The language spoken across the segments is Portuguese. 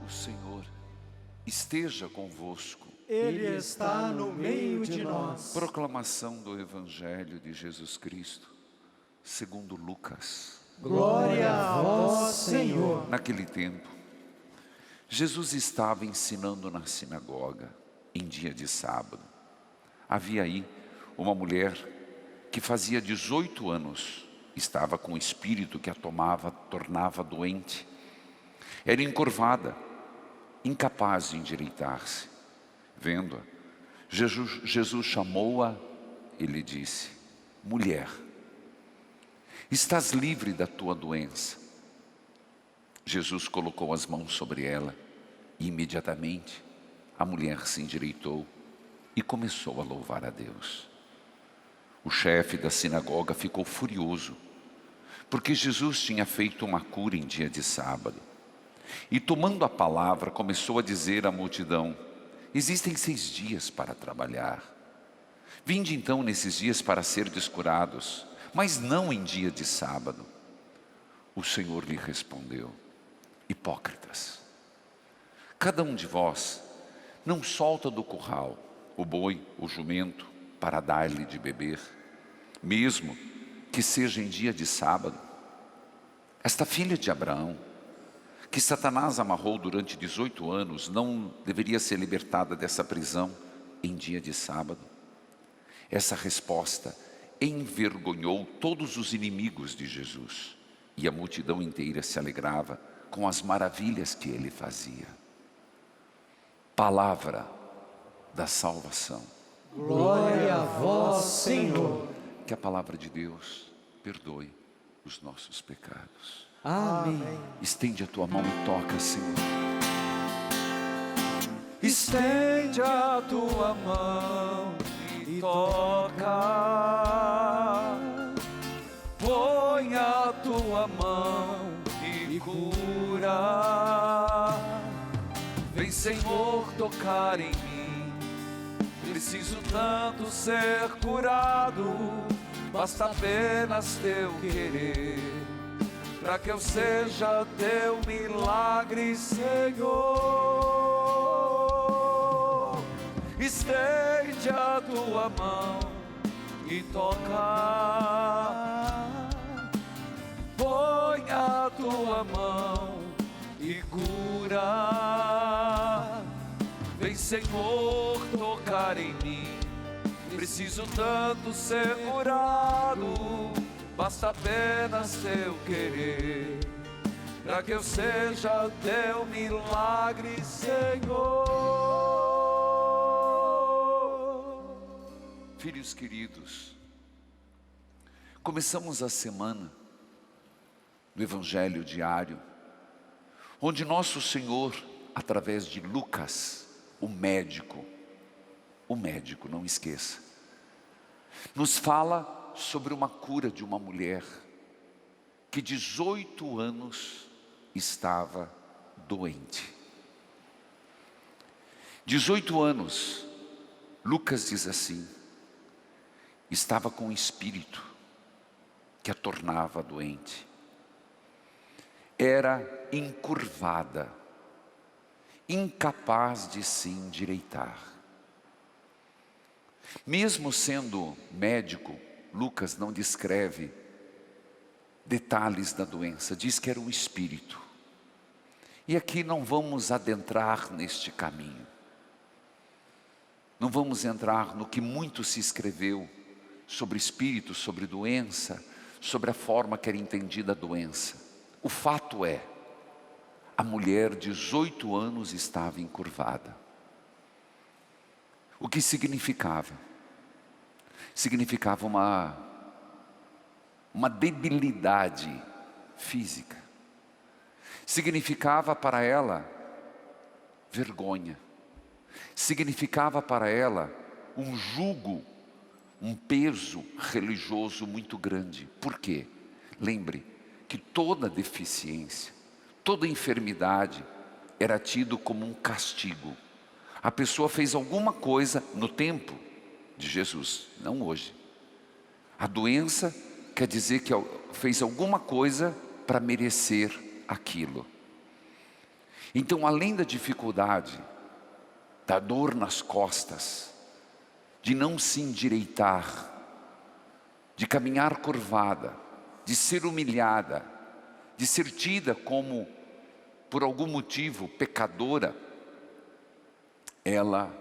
O Senhor esteja convosco. Ele está no meio de nós. Proclamação do Evangelho de Jesus Cristo, segundo Lucas. Glória a vós, Senhor. Naquele tempo, Jesus estava ensinando na sinagoga, em dia de sábado. Havia aí uma mulher que fazia 18 anos, estava com um espírito que a tornava doente. Era encurvada, incapaz de endireitar-se. Vendo-a, Jesus chamou-a e lhe disse: mulher, estás livre da tua doença. Jesus colocou as mãos sobre ela e imediatamente a mulher se endireitou e começou a louvar a Deus. O chefe da sinagoga ficou furioso, porque Jesus tinha feito uma cura em dia de sábado. E tomando a palavra, começou a dizer à multidão: existem 6 dias para trabalhar. Vinde então nesses dias para serdes curados, mas não em dia de sábado. O Senhor lhe respondeu: hipócritas, cada um de vós não solta do curral o boi, o jumento, para dar-lhe de beber, mesmo que seja em dia de sábado. Esta filha de Abraão, que Satanás amarrou durante 18 anos, não deveria ser libertada dessa prisão em dia de sábado? Essa resposta envergonhou todos os inimigos de Jesus, e a multidão inteira se alegrava com as maravilhas que ele fazia. Palavra da salvação. Glória a vós, Senhor. Que a palavra de Deus perdoe os nossos pecados. Amém. Estende a tua mão e toca, Senhor. Estende a tua mão e toca. Põe a tua mão e cura. Vem, Senhor, tocar em mim. Preciso tanto ser curado. Basta apenas teu querer, para que eu seja teu milagre, Senhor. Estende a tua mão e toca. Põe a tua mão e cura. Vem, Senhor, tocar em mim. Preciso tanto ser curado. Basta apenas teu querer, para que eu seja teu milagre, Senhor. Filhos queridos, começamos a semana do Evangelho diário, onde nosso Senhor, através de Lucas, o médico, não esqueça, nos fala sobre uma cura de uma mulher que 18 anos estava doente. 18 anos, Lucas diz assim, estava com um espírito que a tornava doente. Era encurvada, incapaz de se endireitar. Mesmo sendo médico, Lucas não descreve detalhes da doença, diz que era um espírito. E aqui não vamos adentrar neste caminho. Não vamos entrar no que muito se escreveu sobre espírito, sobre doença, sobre a forma que era entendida a doença. O fato é, a mulher de 18 anos estava encurvada. O que significava? Significava uma debilidade física. Significava para ela vergonha. Significava para ela um jugo, um peso religioso muito grande. Por quê? Lembre que toda deficiência, toda enfermidade era tido como um castigo. A pessoa fez alguma coisa no tempo de Jesus, não hoje. A doença quer dizer que fez alguma coisa para merecer aquilo. Então, além da dificuldade, da dor nas costas, de não se endireitar, de caminhar curvada, de ser humilhada, de ser tida como, por algum motivo, pecadora, ela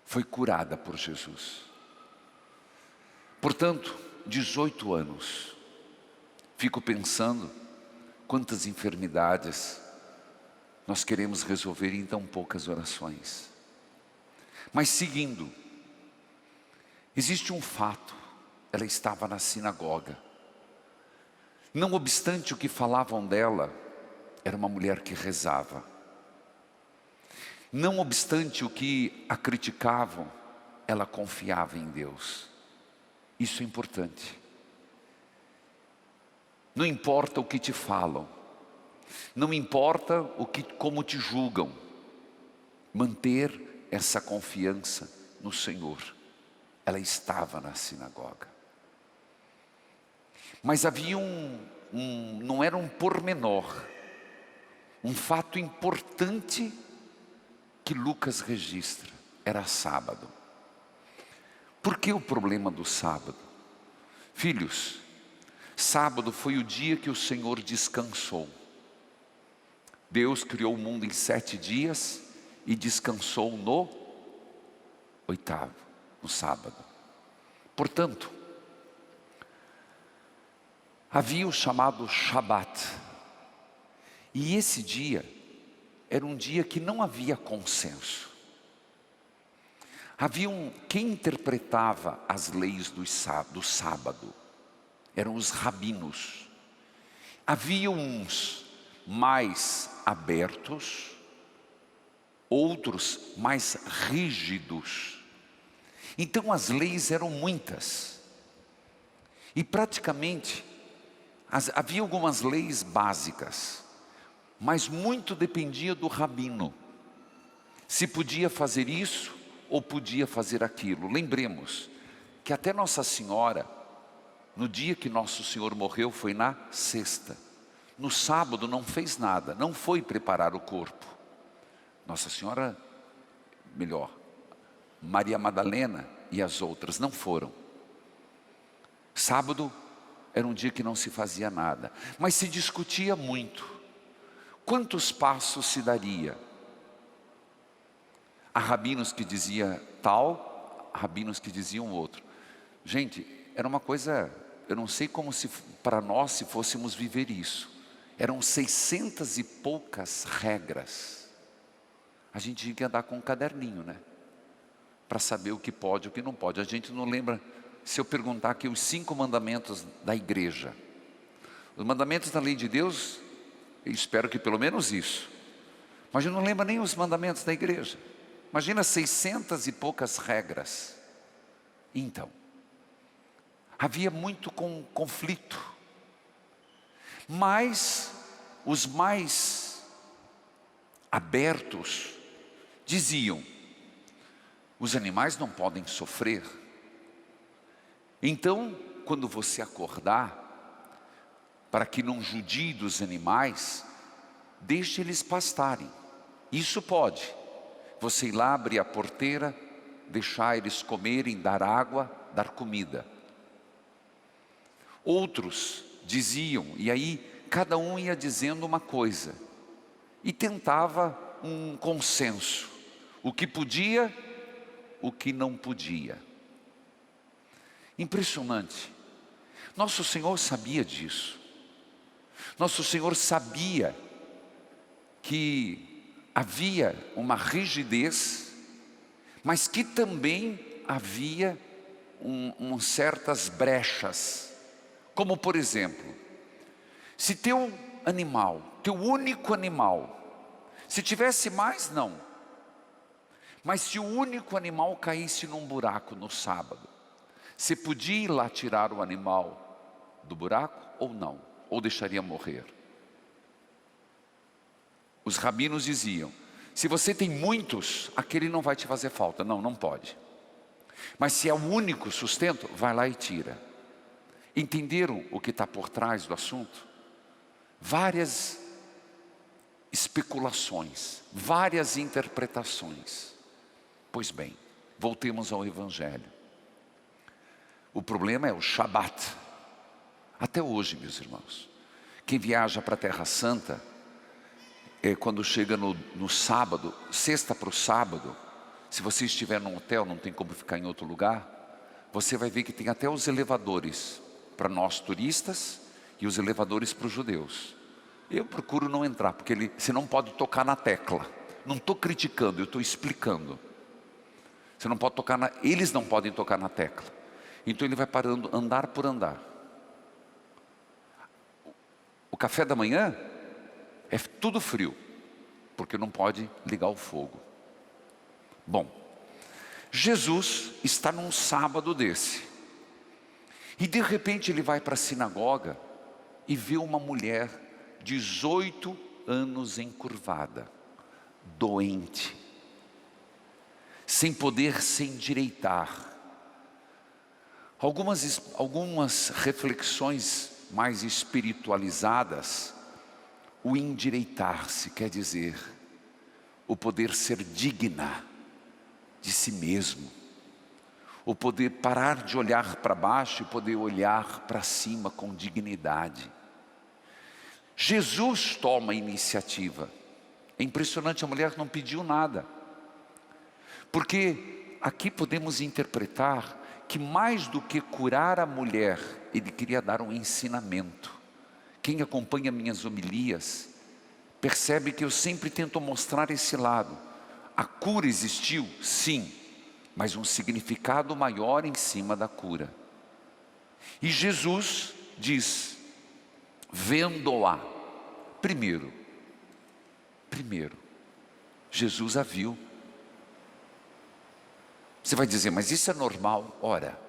foi curada por Jesus. Portanto, 18 anos, fico pensando quantas enfermidades nós queremos resolver em tão poucas orações. Mas seguindo, existe um fato, ela estava na sinagoga. Não obstante o que falavam dela, era uma mulher que rezava. Não obstante o que a criticavam, ela confiava em Deus. Isso é importante. Não importa o que te falam, não importa como te julgam, manter essa confiança no Senhor. Ela estava na sinagoga. Mas havia não era um pormenor, um fato importante que Lucas registra, era sábado. Por que o problema do sábado? Filhos, sábado foi o dia que o Senhor descansou. Deus criou o mundo em 7 dias e descansou no 8º, no sábado. Portanto, havia o chamado Shabat. E esse dia era um dia que não havia consenso. Havia quem interpretava as leis do sábado, eram os rabinos. Havia uns mais abertos, outros mais rígidos. Então as leis eram muitas. E praticamente havia algumas leis básicas, mas muito dependia do rabino. Se podia fazer isso ou podia fazer aquilo. Lembremos que até Nossa Senhora, no dia que Nosso Senhor morreu, foi na sexta. No sábado não fez nada, não foi preparar o corpo. Nossa Senhora, melhor, Maria Madalena e as outras não foram. Sábado era um dia que não se fazia nada, mas se discutia muito. Quantos passos se daria? Há rabinos que diziam tal, rabinos que diziam outro. Gente, era uma coisa, eu não sei como se para nós se fôssemos viver isso. Eram 600 e poucas regras. A gente tinha que andar com um caderninho, né? Para saber o que pode e o que não pode. A gente não lembra, se eu perguntar aqui os 5 mandamentos da igreja. Os mandamentos da lei de Deus, eu espero que pelo menos isso. Mas eu não lembro nem os mandamentos da igreja. Imagina 600 e poucas regras. Então, havia muito conflito. Mas os mais abertos diziam: os animais não podem sofrer. Então, quando você acordar, para que não judie dos animais, deixe eles pastarem. Isso pode. Você ir lá, abrir a porteira, deixar eles comerem, dar água, dar comida. Outros diziam, e aí cada um ia dizendo uma coisa, e tentava um consenso, o que podia, o que não podia. Impressionante. Nosso Senhor sabia disso. Nosso Senhor sabia que havia uma rigidez, mas que também havia certas brechas. Como por exemplo, se teu animal, teu único animal, se tivesse mais não, mas se o único animal caísse num buraco no sábado, você podia ir lá tirar o animal do buraco ou não? Ou deixaria morrer? Os rabinos diziam, se você tem muitos, aquele não vai te fazer falta. Não, não pode. Mas se é o único sustento, vai lá e tira. Entenderam o que está por trás do assunto? Várias especulações, várias interpretações. Pois bem, voltemos ao Evangelho. O problema é o Shabat. Até hoje, meus irmãos, quem viaja para a Terra Santa, quando chega no sábado, sexta para o sábado, se você estiver num hotel, não tem como ficar em outro lugar, você vai ver que tem até os elevadores para nós turistas e os elevadores para os judeus. Eu procuro não entrar, porque você não pode tocar na tecla. Não estou criticando, eu estou explicando. Você não pode tocar eles não podem tocar na tecla. Então ele vai parando andar por andar. O café da manhã é tudo frio, porque não pode ligar o fogo. Bom, Jesus está num sábado desse. E de repente ele vai para a sinagoga e vê uma mulher 18 anos encurvada, doente, sem poder se endireitar. Algumas reflexões mais espiritualizadas, o endireitar-se quer dizer o poder ser digna de si mesmo, o poder parar de olhar para baixo e poder olhar para cima com dignidade. Jesus toma a iniciativa. É impressionante, a mulher não pediu nada, porque aqui podemos interpretar que mais do que curar a mulher, ele queria dar um ensinamento. Quem acompanha minhas homilias percebe que eu sempre tento mostrar esse lado. A cura existiu, sim, mas um significado maior em cima da cura. E Jesus diz, vendo-a, primeiro, Jesus a viu. Você vai dizer, mas isso é normal? Ora,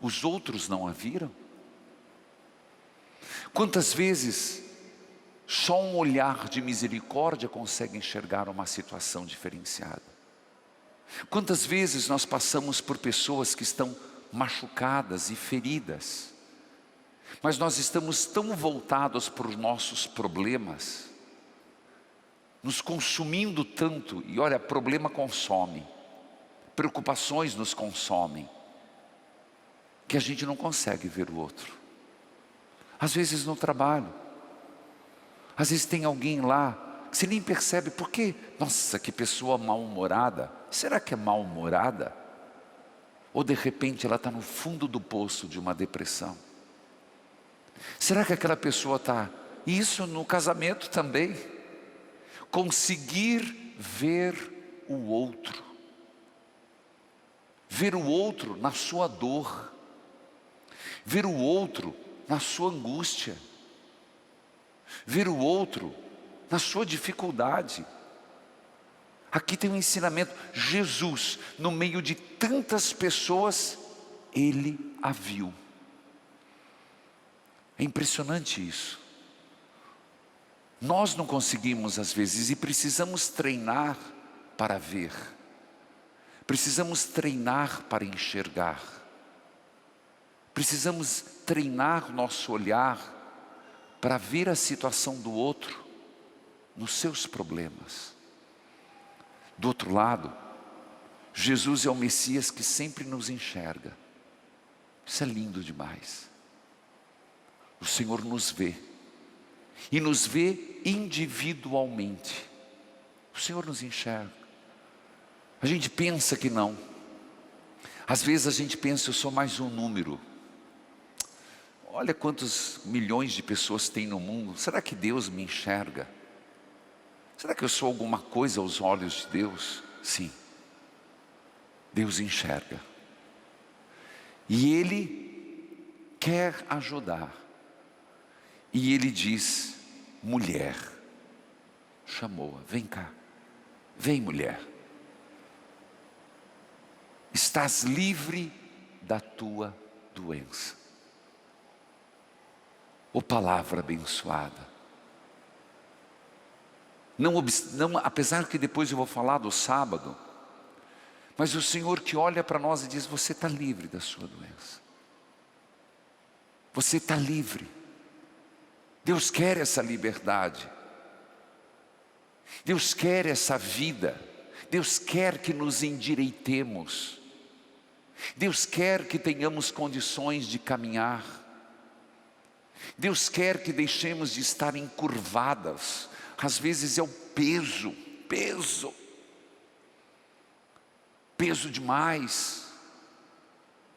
os outros não a viram? Quantas vezes só um olhar de misericórdia consegue enxergar uma situação diferenciada? Quantas vezes nós passamos por pessoas que estão machucadas e feridas, mas nós estamos tão voltados para os nossos problemas, nos consumindo tanto, e olha, problema consome, preocupações nos consomem, que a gente não consegue ver o outro. Às vezes no trabalho, às vezes tem alguém lá, que você nem percebe, por quê? Nossa, que pessoa mal-humorada. Será que é mal-humorada? Ou de repente ela está no fundo do poço de uma depressão? Será que aquela pessoa está... Isso no casamento também. Conseguir ver o outro. Ver o outro na sua dor. Ver o outro na sua angústia. Ver o outro na sua dificuldade. Aqui tem um ensinamento. Jesus, no meio de tantas pessoas, ele a viu. É impressionante isso. Nós não conseguimos às vezes e precisamos treinar para ver. Precisamos treinar para enxergar. Precisamos treinar nosso olhar para ver a situação do outro nos seus problemas. Do outro lado, Jesus é o Messias que sempre nos enxerga. Isso é lindo demais. O Senhor nos vê. E nos vê individualmente. O Senhor nos enxerga. A gente pensa que não. Às vezes a gente pensa, eu sou mais um número. Olha quantos milhões de pessoas tem no mundo. Será que Deus me enxerga? Será que eu sou alguma coisa aos olhos de Deus? Sim. Deus enxerga. E Ele quer ajudar. E Ele diz, mulher, chamou-a, vem cá, vem mulher. Estás livre da tua doença. Ô palavra abençoada. Não, apesar que depois eu vou falar do sábado, mas o Senhor que olha para nós e diz, você está livre da sua doença. Você está livre. Deus quer essa liberdade. Deus quer essa vida. Deus quer que nos endireitemos. Deus quer que tenhamos condições de caminhar. Deus quer que deixemos de estar encurvadas. Às vezes é o peso demais.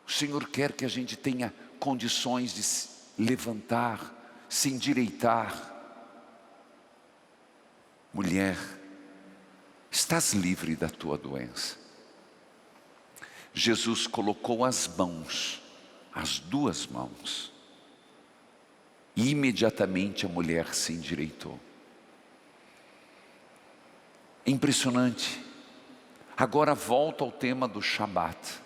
O Senhor quer que a gente tenha condições de se levantar, se endireitar. Mulher, estás livre da tua doença. Jesus colocou as mãos, as duas mãos, e imediatamente a mulher se endireitou. Impressionante. Agora volta ao tema do Shabat.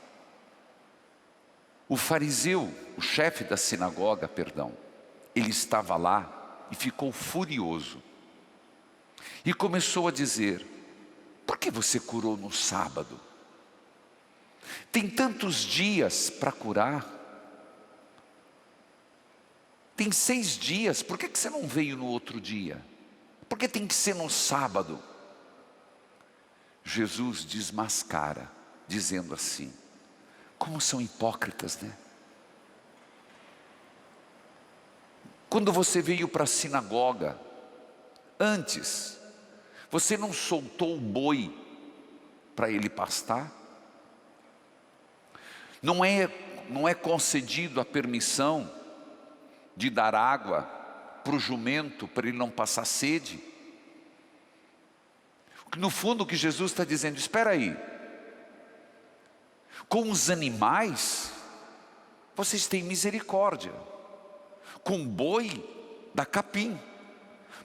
O fariseu, o chefe da sinagoga, ele estava lá e ficou furioso. E começou a dizer: por que você curou no sábado? Tem tantos dias para curar. Tem 6 dias, por que você não veio no outro dia? Por que tem que ser no sábado? Jesus desmascara, dizendo assim: como são hipócritas, né? Quando você veio para a sinagoga, antes, você não soltou o boi para ele pastar? Não é concedido a permissão de dar água para o jumento, para ele não passar sede? No fundo o que Jesus está dizendo: espera aí, com os animais vocês têm misericórdia, com o boi dá capim,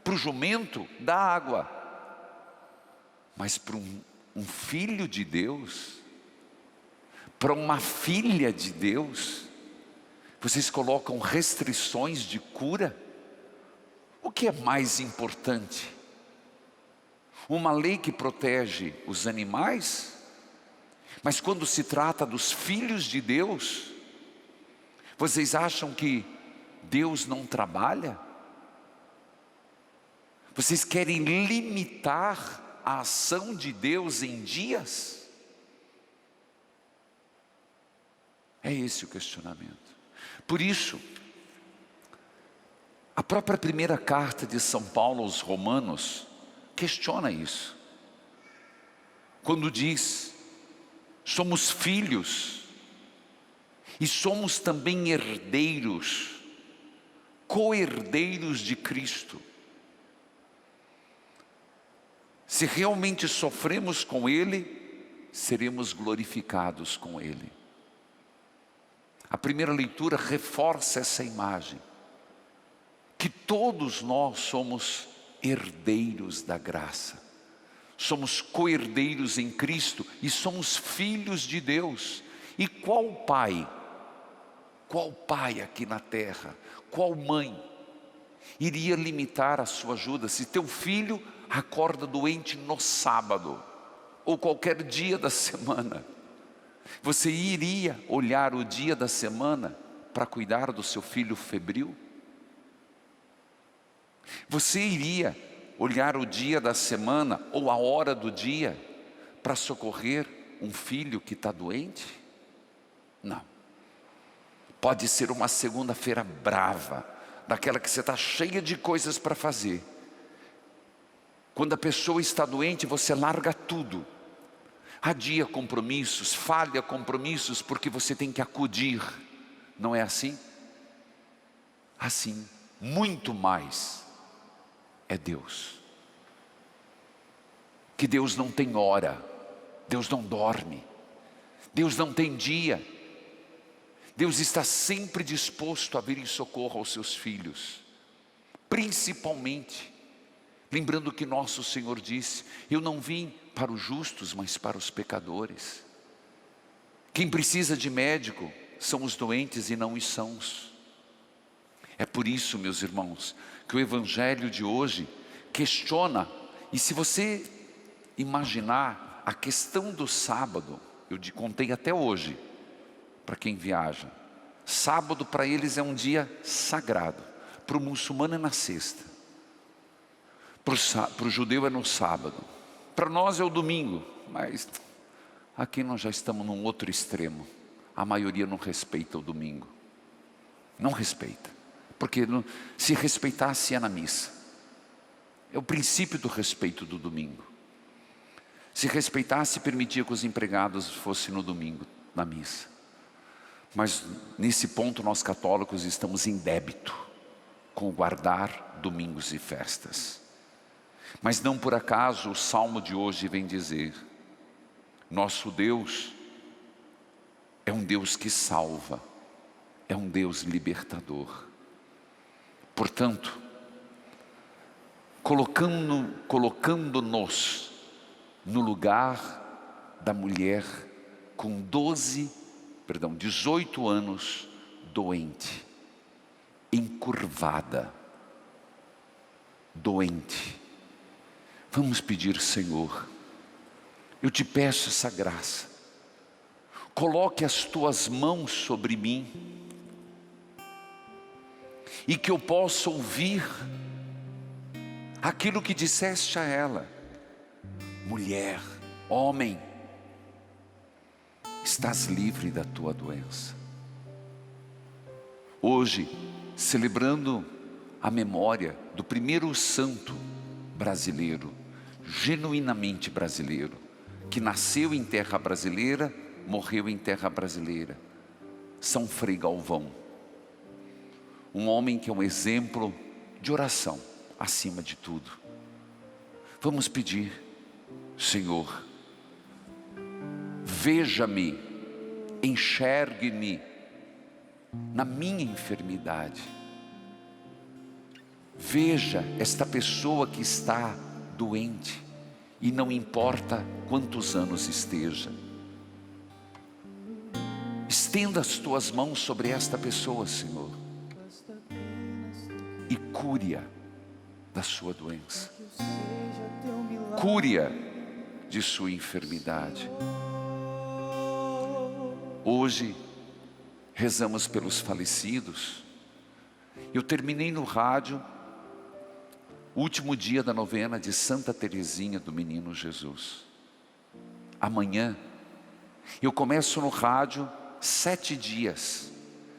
para o jumento dá água, mas para um filho de Deus, para uma filha de Deus, vocês colocam restrições de cura? O que é mais importante? Uma lei que protege os animais, mas quando se trata dos filhos de Deus, vocês acham que Deus não trabalha? Vocês querem limitar a ação de Deus em dias? É esse o questionamento. Por isso, a própria primeira carta de São Paulo aos Romanos questiona isso. Quando diz: somos filhos e somos também herdeiros, co-herdeiros de Cristo. Se realmente sofremos com Ele, seremos glorificados com Ele. A primeira leitura reforça essa imagem, que todos nós somos herdeiros da graça, somos co-herdeiros em Cristo e somos filhos de Deus. E qual pai aqui na terra, qual mãe iria limitar a sua ajuda? Se teu filho acorda doente no sábado ou qualquer dia da semana, você iria olhar o dia da semana para cuidar do seu filho febril? Você iria olhar o dia da semana ou a hora do dia para socorrer um filho que está doente? Não. Pode ser uma segunda-feira brava, daquela que você está cheia de coisas para fazer. Quando a pessoa está doente, você larga tudo, adia compromissos, falha compromissos, porque você tem que acudir. Não é assim? Assim, muito mais é Deus. Que Deus não tem hora, Deus não dorme, Deus não tem dia. Deus está sempre disposto a vir em socorro aos seus filhos, principalmente lembrando que nosso Senhor disse: eu não vim para os justos, mas para os pecadores. Quem precisa de médico são os doentes e não os sãos. É por isso, meus irmãos, que o Evangelho de hoje questiona. E se você imaginar a questão do sábado, eu te contei até hoje, para quem viaja, sábado para eles é um dia sagrado, para o muçulmano é na sexta. Para o judeu é no sábado, para nós é o domingo, mas aqui nós já estamos num outro extremo. A maioria não respeita o domingo, não respeita, porque se respeitasse é na missa. É o princípio do respeito do domingo. Se respeitasse, permitia que os empregados fossem no domingo, na missa. Mas nesse ponto nós católicos estamos em débito com guardar domingos e festas. Mas não por acaso o salmo de hoje vem dizer: nosso Deus é um Deus que salva, é um Deus libertador. Portanto, colocando-nos no lugar da mulher com 18 anos, doente, encurvada, doente. Vamos pedir: Senhor, eu te peço essa graça, coloque as tuas mãos sobre mim, e que eu possa ouvir aquilo que disseste a ela: mulher, homem, estás livre da tua doença. Hoje, celebrando a memória do primeiro santo brasileiro, genuinamente brasileiro, que nasceu em terra brasileira, morreu em terra brasileira, São Frei Galvão. Um homem que é um exemplo de oração, acima de tudo. Vamos pedir: Senhor, veja-me, enxergue-me na minha enfermidade. Veja esta pessoa que está doente, e não importa quantos anos esteja. Estenda as tuas mãos sobre esta pessoa, Senhor, e cure-a da sua doença, cure-a de sua enfermidade. Hoje rezamos pelos falecidos. Eu terminei no rádio o último dia da novena de Santa Teresinha do Menino Jesus. Amanhã eu começo no rádio 7 dias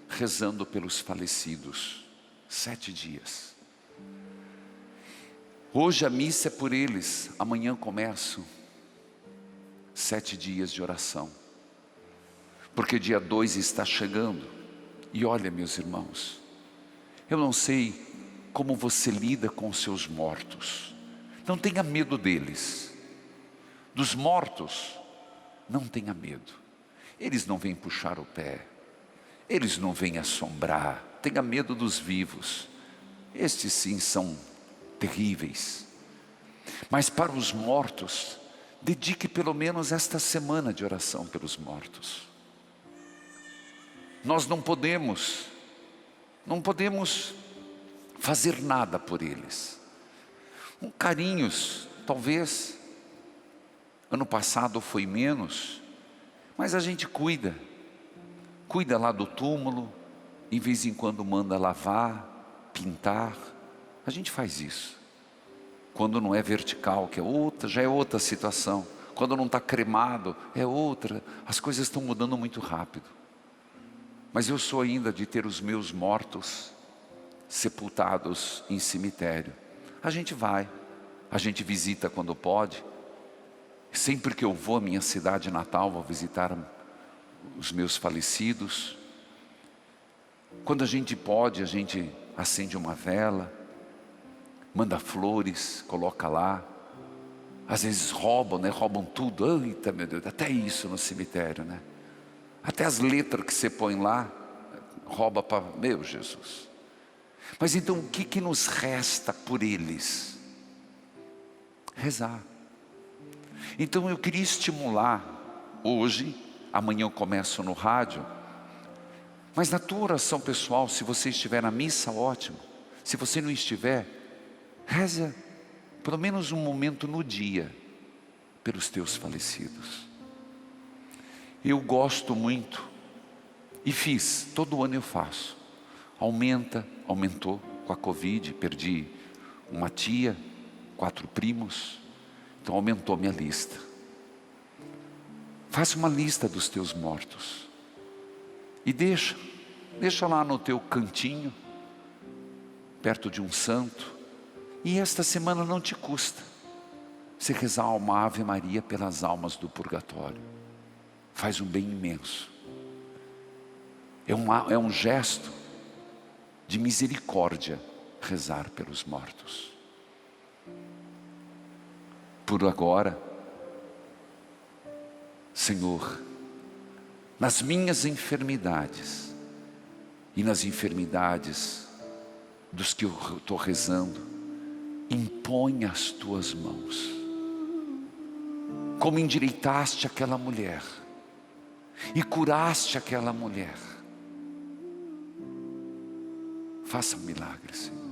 rezando pelos falecidos. 7 dias. Hoje a missa é por eles. Amanhã começo 7 dias de oração, porque dia 2 está chegando. E olha, meus irmãos, eu não sei como você lida com os seus mortos. Não tenha medo deles. Dos mortos, não tenha medo. Eles não vêm puxar o pé, eles não vêm assombrar. Tenha medo dos vivos. Estes sim são terríveis. Mas para os mortos, dedique pelo menos esta semana de oração pelos mortos. Nós não podemos fazer nada por eles. Carinhos, talvez, ano passado foi menos, mas a gente cuida lá do túmulo, em vez em quando manda lavar, pintar, a gente faz isso. Quando não é vertical, que é outra, já é outra situação. Quando não está cremado, é outra. As coisas estão mudando muito rápido. Mas eu sou ainda de ter os meus mortos sepultados em cemitério. A gente vai, a gente visita quando pode. Sempre que eu vou à minha cidade natal, vou visitar os meus falecidos. Quando a gente pode, a gente acende uma vela, manda flores, coloca lá. Às vezes roubam, né? Roubam tudo. Eita, meu Deus, até isso no cemitério, né? Até as letras que você põe lá, rouba para... Meu Jesus. Mas então o que nos resta por eles? Rezar. Então eu queria estimular hoje, amanhã eu começo no rádio, mas na tua oração pessoal, se você estiver na missa, ótimo. Se você não estiver, reza pelo menos um momento no dia pelos teus falecidos. Eu gosto muito e fiz, todo ano eu faço. Aumentou com a Covid, perdi uma tia, 4 primos, então aumentou minha lista. Faça uma lista dos teus mortos e deixa lá no teu cantinho, perto de um santo. E esta semana não te custa você rezar uma Ave Maria pelas almas do purgatório. Faz um bem imenso. É um gesto de misericórdia rezar pelos mortos. Por agora, Senhor, nas minhas enfermidades e nas enfermidades dos que eu estou rezando, impõe as tuas mãos. Como endireitaste aquela mulher e curaste aquela mulher, faça um milagre, Senhor.